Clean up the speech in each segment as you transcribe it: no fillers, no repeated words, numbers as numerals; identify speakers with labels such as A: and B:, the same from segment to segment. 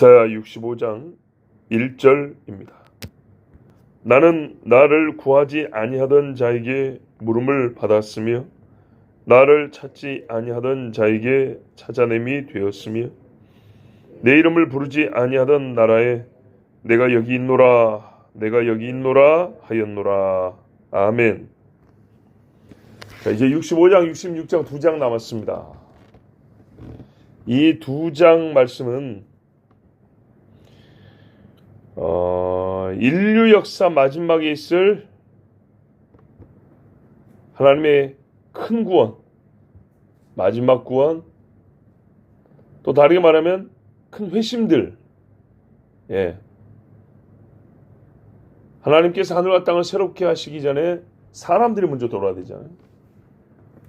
A: 이사야 65장 1절입니다. 나는 나를 구하지 아니하던 자에게 물음을 받았으며 나를 찾지 아니하던 자에게 찾아냄이 되었으며 내 이름을 부르지 아니하던 나라에 내가 여기 있노라 내가 여기 있노라 하였노라. 아멘. 자, 이제 65장 66장 2장 남았습니다. 이 2장 말씀은 인류 역사 마지막에 있을 하나님의 큰 구원, 마지막 구원, 또 다르게 말하면 큰 회심들, 하나님께서 하늘과 땅을 새롭게 하시기 전에 사람들이 먼저 돌아야 되잖아요.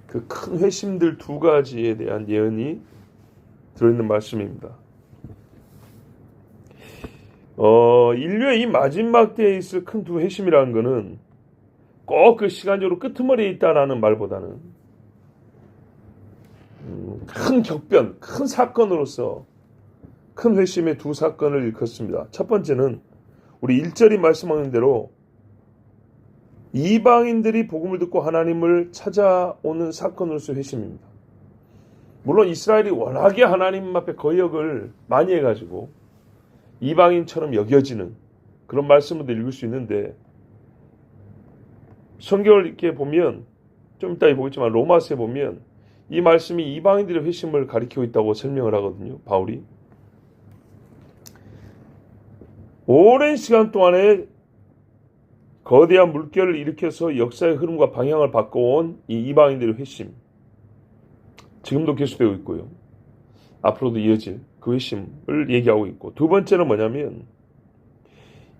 A: 그 큰 회심들 두 가지에 대한 예언이 들어있는 말씀입니다. 인류의 이 마지막 때에 있을 큰 두 회심이라는 것은 꼭 그 시간적으로 끄트머리에 있다라는 말보다는 큰 격변, 큰 사건으로서 큰 회심의 두 사건을 일컫습니다. 첫 번째는 우리 1절이 말씀하는 대로 이방인들이 복음을 듣고 하나님을 찾아오는 사건으로서 회심입니다. 물론 이스라엘이 워낙에 하나님 앞에 거역을 많이 해가지고 이방인처럼 여겨지는 그런 말씀을 읽을 수 있는데, 성경을 이렇게 보면 좀 이따 보겠지만 로마서에 보면 이 말씀이 이방인들의 회심을 가리키고 있다고 설명을 하거든요. 바울이 오랜 시간 동안에 거대한 물결을 일으켜서 역사의 흐름과 방향을 바꿔온 이 이방인들의 회심, 지금도 계속되고 있고요. 앞으로도 이어질 그 회심을 얘기하고 있고, 두 번째는 뭐냐면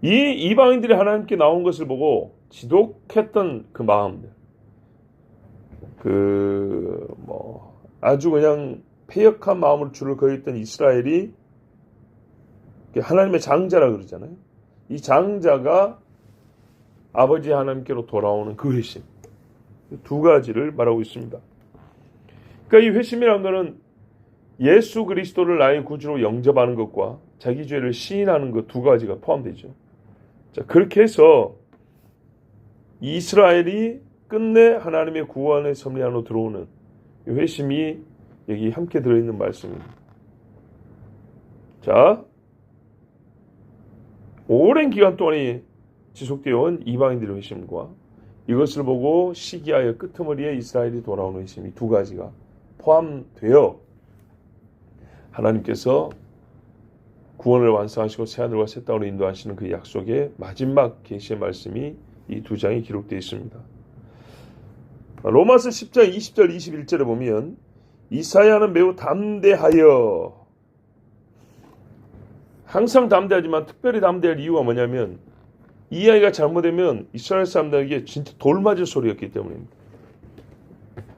A: 이 이방인들이 하나님께 나온 것을 보고 지독했던 그 마음들, 아주 그냥 패역한 마음으로 줄을 그었던 이스라엘이 하나님의 장자라 그러잖아요. 이 장자가 아버지 하나님께로 돌아오는 그 회심, 두 가지를 말하고 있습니다. 그러니까 이 회심이라는 것은 예수 그리스도를 나의 구주로 영접하는 것과 자기 죄를 시인하는 것 두 가지가 포함되죠. 자, 그렇게 해서 이스라엘이 끝내 하나님의 구원의 섭리 안으로 들어오는 이 회심이 여기 함께 들어있는 말씀입니다. 자, 오랜 기간 동안이 지속되어 온 이방인들의 회심과 이것을 보고 시기하여 끄트머리에 이스라엘이 돌아오는 회심, 이 두 가지가 포함되어 하나님께서 구원을 완성하시고 새하늘과 새 땅으로 인도하시는 그 약속의 마지막 계시의 말씀이 이 두 장에 기록되어 있습니다. 로마서 10장 20절 21절에 보면 이사야는 매우 담대하여, 항상 담대하지만 특별히 담대할 이유가 뭐냐면 이 이야기가 잘못되면 이스라엘 사람들에게 진짜 돌 맞을 소리였기 때문입니다.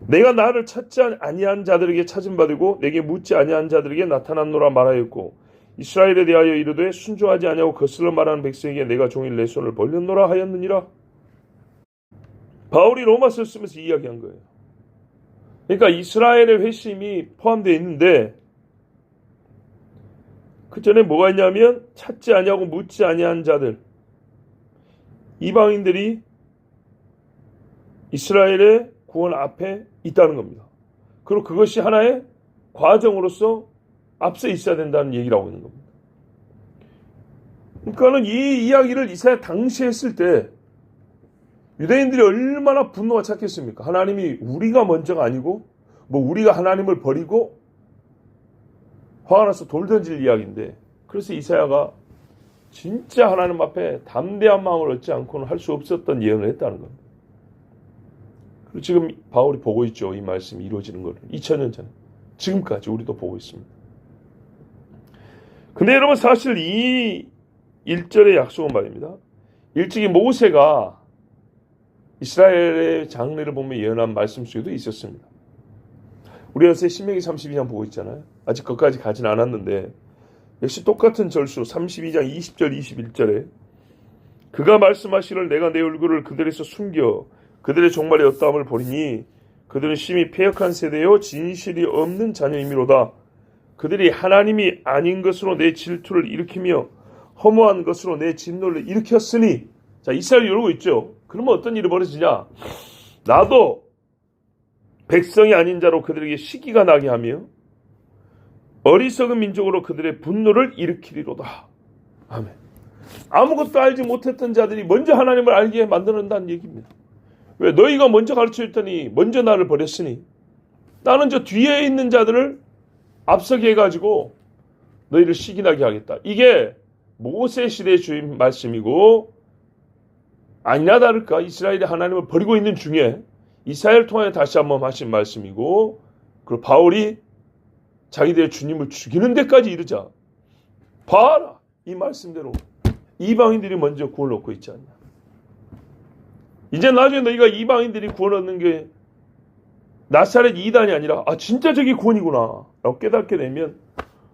A: 내가 나를 찾지 아니한 자들에게 찾음 받고 내게 묻지 아니한 자들에게 나타났노라 말하였고 이스라엘에 대하여 이르되 순종하지 아니하고 거슬러 말하는 백성에게 내가 종일 내 손을 벌렸노라 하였느니라. 바울이 로마서를 쓰면서 이야기한 거예요. 그러니까 이스라엘의 회심이 포함되어 있는데 그 전에 뭐가 있냐면 찾지 아니하고 묻지 아니한 자들, 이방인들이 이스라엘의 구원 앞에 있다는 겁니다. 그리고 그것이 하나의 과정으로서 앞서 있어야 된다는 얘기를 하고 있는 겁니다. 그러니까는 이 이야기를 이사야 당시에 했을 때 유대인들이 얼마나 분노가 찼겠습니까? 하나님이 우리가 먼저가 아니고 우리가 하나님을 버리고 화가 나서 돌 던질 이야기인데, 그래서 이사야가 진짜 하나님 앞에 담대한 마음을 얻지 않고는 할 수 없었던 예언을 했다는 겁니다. 그리고 지금 바울이 보고 있죠. 이 말씀이 이루어지는 걸 2000년 전에 지금까지 우리도 보고 있습니다. 근데 여러분, 사실 이 1절의 약속은 말입니다, 일찍이 모세가 이스라엘의 장래를 보며 예언한 말씀 속에도 있었습니다. 우리 요새 신명기 32장 보고 있잖아요. 아직 거기까지 가진 않았는데 역시 똑같은 절수 32장 20절 21절에 그가 말씀하시기를 내가 내 얼굴을 그들에서 숨겨 그들의 종말의 엿담을 보리니 그들은 심히 패역한 세대요 진실이 없는 자녀이미로다. 그들이 하나님이 아닌 것으로 내 질투를 일으키며 허무한 것으로 내 진노를 일으켰으니, 자, 이스라엘이 이러고 있죠. 그러면 어떤 일이 벌어지냐? 나도 백성이 아닌 자로 그들에게 시기가 나게 하며 어리석은 민족으로 그들의 분노를 일으키리로다. 아멘. 아무것도 알지 못했던 자들이 먼저 하나님을 알게 만드는다는 얘기입니다. 왜? 너희가 먼저 가르쳐줬더니 먼저 나를 버렸으니 나는 저 뒤에 있는 자들을 앞서게 해가지고 너희를 시기나게 하겠다. 이게 모세 시대의 주임 말씀이고, 아니나 다를까 이스라엘이 하나님을 버리고 있는 중에 이사야를 통해 다시 한번 하신 말씀이고, 그리고 바울이 자기들의 주님을 죽이는 데까지 이르자, 봐라, 이 말씀대로 이방인들이 먼저 구원을 얻고 있지 않냐. 이제 나중에 너희가 이방인들이 구원 얻는 게 나사렛 이단이 아니라 진짜 저게 구원이구나 라고 깨닫게 되면,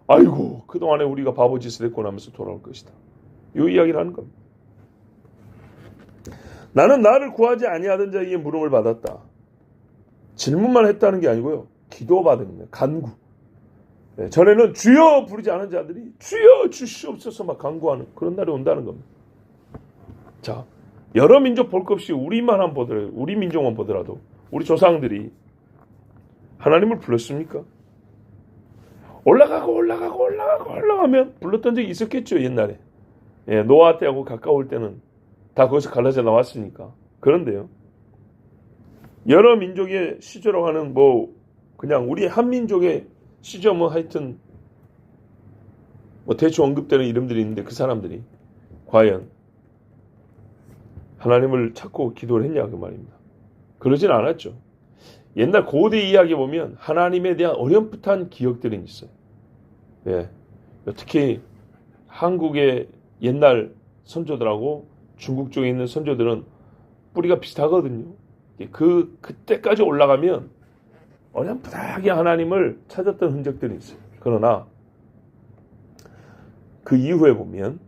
A: 아이고 그동안에 우리가 바보짓을 했구나 하면서 돌아올 것이다. 이 이야기를 하는 겁니다. 나는 나를 구하지 아니하던 자에게 물음을 받았다. 질문만 했다는 게 아니고요, 기도받은 겁니다. 간구. 전에는 주여 부르지 않은 자들이 주여 주시옵소서 막 간구하는 그런 날이 온다는 겁니다. 자, 여러 민족 볼 것 없이 우리만 보더라도, 우리 민족만 보더라도 우리 조상들이 하나님을 불렀습니까? 올라가면 불렀던 적이 있었겠죠, 옛날에. 노아 때하고 가까울 때는 다 거기서 갈라져 나왔으니까. 그런데요, 여러 민족의 시조라고 하는 그냥 우리 한 민족의 시조 하여튼 대충 언급되는 이름들이 있는데, 그 사람들이 과연 하나님을 찾고 기도를 했냐 그 말입니다. 그러진 않았죠. 옛날 고대 이야기 보면 하나님에 대한 어렴풋한 기억들이 있어요. 특히 한국의 옛날 선조들하고 중국 쪽에 있는 선조들은 뿌리가 비슷하거든요. 그때까지 올라가면 어렴풋하게 하나님을 찾았던 흔적들이 있어요. 그러나 그 이후에 보면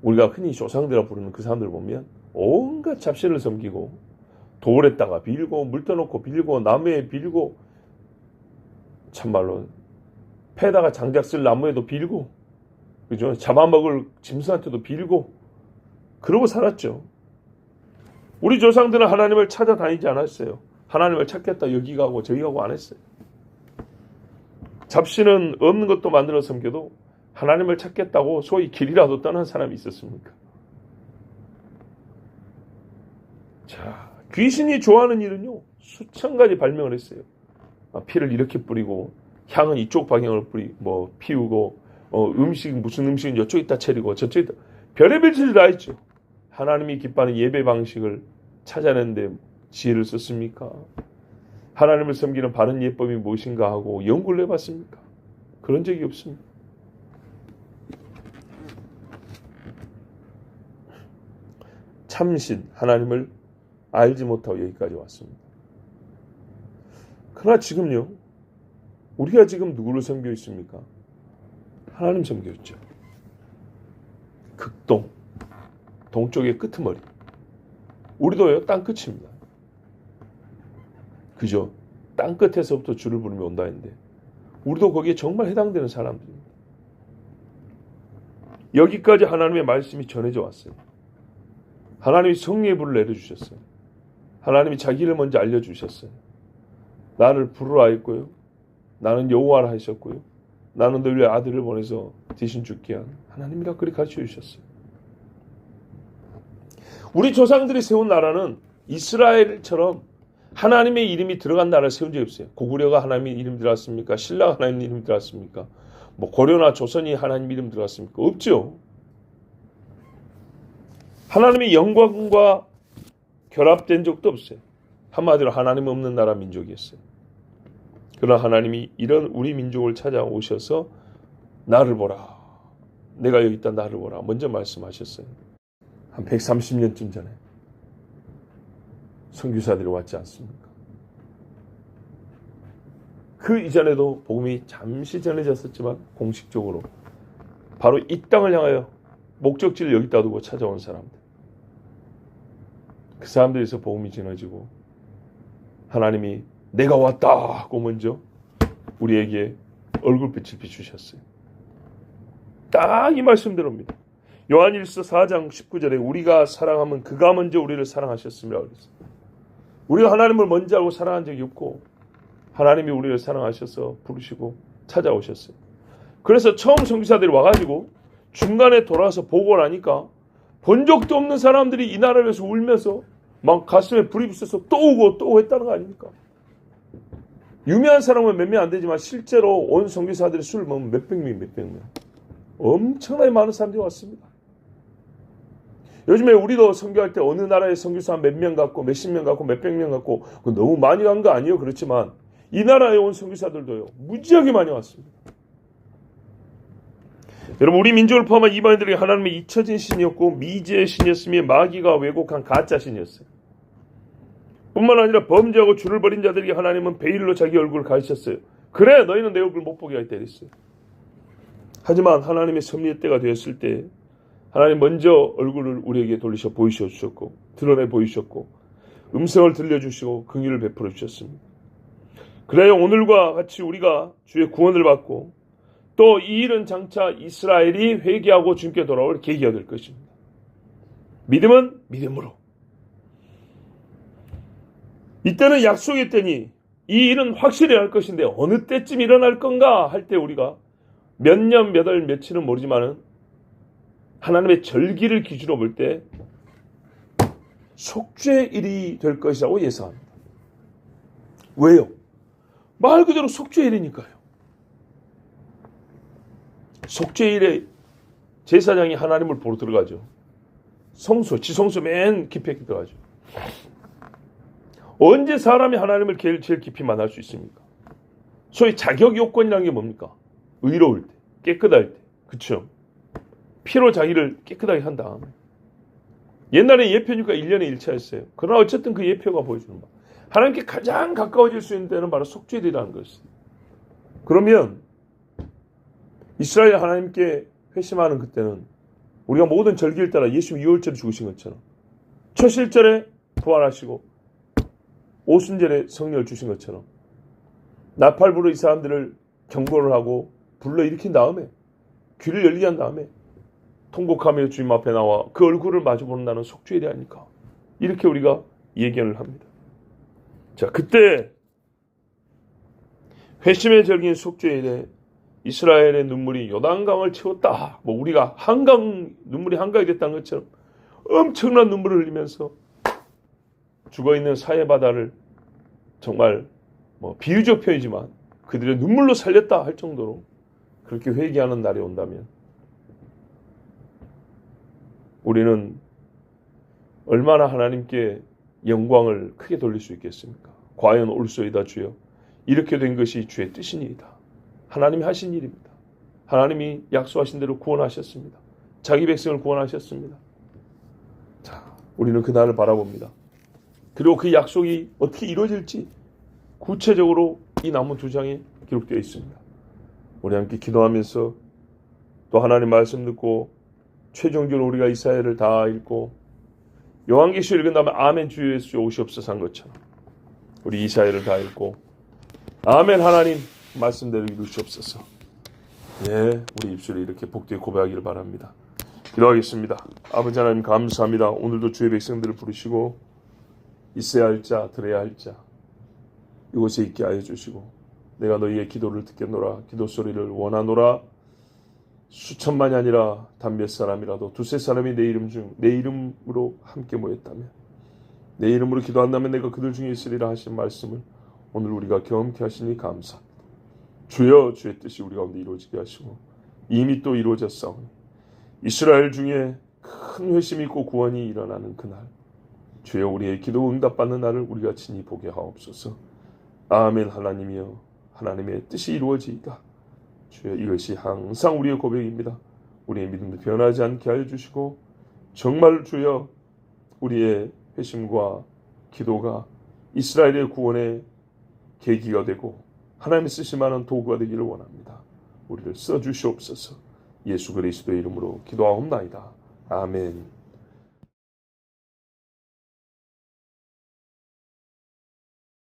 A: 우리가 흔히 조상들이라 부르는 그 사람들을 보면 온갖 잡신을 섬기고, 돌에다가 빌고, 물 떠놓고 빌고, 나무에 빌고, 참말로 패에다가 장작 쓸 나무에도 빌고, 그죠? 잡아먹을 짐승한테도 빌고, 그러고 살았죠. 우리 조상들은 하나님을 찾아다니지 않았어요. 하나님을 찾겠다 여기 가고 저기 가고 안 했어요. 잡신은 없는 것도 만들어 섬겨도 하나님을 찾겠다고 소위 길이라도 떠난 사람이 있었습니까? 자, 귀신이 좋아하는 일은요, 수천 가지 발명을 했어요. 피를 이렇게 뿌리고, 향은 이쪽 방향을 피우고, 무슨 음식은 이쪽에다 차리고, 저쪽에다, 별의별 짓을 다 했죠. 하나님이 기뻐하는 예배 방식을 찾아내는데 지혜를 썼습니까? 하나님을 섬기는 바른 예법이 무엇인가 하고 연구를 해봤습니까? 그런 적이 없습니다. 참신 하나님을 알지 못하고 여기까지 왔습니다. 그러나 지금요, 우리가 지금 누구를 섬기고 있습니까? 하나님 섬기고 있죠. 극동, 동쪽의 끄트머리. 우리도요, 땅끝입니다. 그죠? 땅끝에서부터 주를 부르며 온다 했는데 우리도 거기에 정말 해당되는 사람들입니다. 여기까지 하나님의 말씀이 전해져 왔어요. 하나님이 성령의 불을 내려주셨어요. 하나님이 자기를 먼저 알려주셨어요. 나를 부르라 했고요, 나는 여호와라 하셨고요, 나는 너희 아들을 보내서 대신 죽게 한 하나님이라 그리 가르쳐 주셨어요. 우리 조상들이 세운 나라는 이스라엘처럼 하나님의 이름이 들어간 나라를 세운 적이 없어요. 고구려가 하나님의 이름 들어갔습니까? 신라가 하나님의 이름 들어갔습니까? 고려나 조선이 하나님의 이름 들어갔습니까? 없죠. 하나님의 영광과 결합된 적도 없어요. 한마디로 하나님 없는 나라 민족이었어요. 그러나 하나님이 이런 우리 민족을 찾아오셔서 나를 보라, 내가 여기 있다, 나를 보라 먼저 말씀하셨어요. 한 130년쯤 전에 선교사들이 왔지 않습니까? 그 이전에도 복음이 잠시 전해졌었지만 공식적으로 바로 이 땅을 향하여 목적지를 여기다 두고 찾아온 사람들, 그 사람들에서 복음이 전해지고 하나님이 내가 왔다 하고 먼저 우리에게 얼굴빛을 비추셨어요. 딱 이 말씀대로입니다. 요한일서 4장 19절에 우리가 사랑하면 그가 먼저 우리를 사랑하셨습니다. 우리가 하나님을 먼저 알고 사랑한 적이 없고 하나님이 우리를 사랑하셔서 부르시고 찾아오셨어요. 그래서 처음 선교사들이 와가지고 중간에 돌아와서 보고 나니까 본 적도 없는 사람들이 이 나라를 위해서 울면서 막 가슴에 불이 붙어서 또 오고 또 오고 했다는 거 아닙니까? 유명한 사람은 몇 명 안 되지만 실제로 온 선교사들이 술을 먹으면 몇백 명. 엄청나게 많은 사람들이 왔습니다. 요즘에 우리도 선교할 때 어느 나라의 선교사 몇 명 갖고 몇십 명 갖고 몇백 명 갖고 너무 많이 간 거 아니에요. 그렇지만 이 나라에 온 선교사들도요. 무지하게 많이 왔습니다. 여러분 우리 민족을 포함한 이방인들에게 하나님의 잊혀진 신이었고 미지의 신이었으며 마귀가 왜곡한 가짜 신이었어요. 뿐만 아니라 범죄하고 주를 버린 자들에게 하나님은 베일로 자기 얼굴을 가리셨어요. 그래 너희는 내 얼굴 못 보게 하겠다 이랬어요. 하지만 하나님의 섭리의 때가 되었을 때 하나님 먼저 얼굴을 우리에게 돌리셔 보이셔주셨고 드러내 보이셨고 음성을 들려주시고 긍휼을 베풀어 주셨습니다. 그래야 오늘과 같이 우리가 주의 구원을 받고 또 이 일은 장차 이스라엘이 회개하고 주님께 돌아올 계기가 될 것입니다. 믿음은 믿음으로. 이때는 약속의 때니 이 일은 확실히 할 것인데 어느 때쯤 일어날 건가 할 때 우리가 몇 년, 몇 월, 며칠은 모르지만은 하나님의 절기를 기준으로 볼 때 속죄의 일이 될 것이라고 예상합니다. 왜요? 말 그대로 속죄의 일이니까요. 속죄일에 제사장이 하나님을 보러 들어가죠. 성소, 지성소 맨 깊이 들어가죠. 언제 사람이 하나님을 제일 깊이 만날 수 있습니까? 소위 자격 요건이라는 게 뭡니까? 의로울 때, 깨끗할 때, 그렇죠? 피로 자기를 깨끗하게 한 다음에. 옛날에 예표니까 1년에 1차였어요. 그러나 어쨌든 그 예표가 보여주는 바 하나님께 가장 가까워질 수 있는 때는 바로 속죄일이라는 것입니다. 그러면 이스라엘 하나님께 회심하는 그때는 우리가 모든 절기를 따라 예수님 2월절에 죽으신 것처럼 초실절에 부활하시고 오순절에 성령을 주신 것처럼 나팔부로 이 사람들을 경고를 하고 불러일으킨 다음에 귀를 열리게 한 다음에 통곡하며 주님 앞에 나와 그 얼굴을 마주보는 나는 속죄일이 아닐까 이렇게 우리가 예견을 합니다. 자, 그때 회심의 절기인 속죄일에 이스라엘의 눈물이 요단강을 채웠다. 우리가 눈물이 한강이 됐다는 것처럼 엄청난 눈물을 흘리면서 죽어있는 사해바다를 정말 비유적 표현이지만 그들의 눈물로 살렸다 할 정도로 그렇게 회개하는 날이 온다면 우리는 얼마나 하나님께 영광을 크게 돌릴 수 있겠습니까? 과연 올소이다 주여 이렇게 된 것이 주의 뜻이니이다. 하나님이 하신 일입니다. 하나님이 약속하신 대로 구원하셨습니다. 자기 백성을 구원하셨습니다. 자, 우리는 그 날을 바라봅니다. 그리고 그 약속이 어떻게 이루어질지 구체적으로 이 나무 2장에 기록되어 있습니다. 우리 함께 기도하면서 또 하나님 말씀 듣고 최종적으로 우리가 이사야를 다 읽고 요한계시를 읽은 다음에 아멘 주 예수 오시옵소서 한 것처럼 우리 이사야를 다 읽고 아멘 하나님 말씀대로 이루시옵소서. 네, 우리 입술에 이렇게 복되게 고백하기를 바랍니다. 기도하겠습니다. 아버지 하나님 감사합니다. 오늘도 주의 백성들을 부르시고 있어야 할 자, 들어야 할 자 이곳에 있게 하여 주시고 내가 너희의 기도를 듣겠노라. 기도 소리를 원하노라. 수천만이 아니라 단 몇 사람이라도 두세 사람이 내 이름으로 함께 모였다면 내 이름으로 기도한다면 내가 그들 중에 있으리라 하신 말씀을 오늘 우리가 경험케 하시니 감사합니다. 주여 주의 뜻이 우리 가운데 이루어지게 하시고 이미 또 이루어졌사오니 이스라엘 중에 큰 회심이 있고 구원이 일어나는 그날 주여 우리의 기도 응답받는 날을 우리가 친히 보게 하옵소서. 아멘. 하나님이여 하나님의 뜻이 이루어지이다. 주여 이것이 항상 우리의 고백입니다. 우리의 믿음도 변하지 않게 하여 주시고 정말 주여 우리의 회심과 기도가 이스라엘의 구원의 계기가 되고 하나님이 쓰실만한 도구가 되기를 원합니다. 우리를 써주시옵소서. 예수 그리스도의 이름으로 기도하옵나이다. 아멘.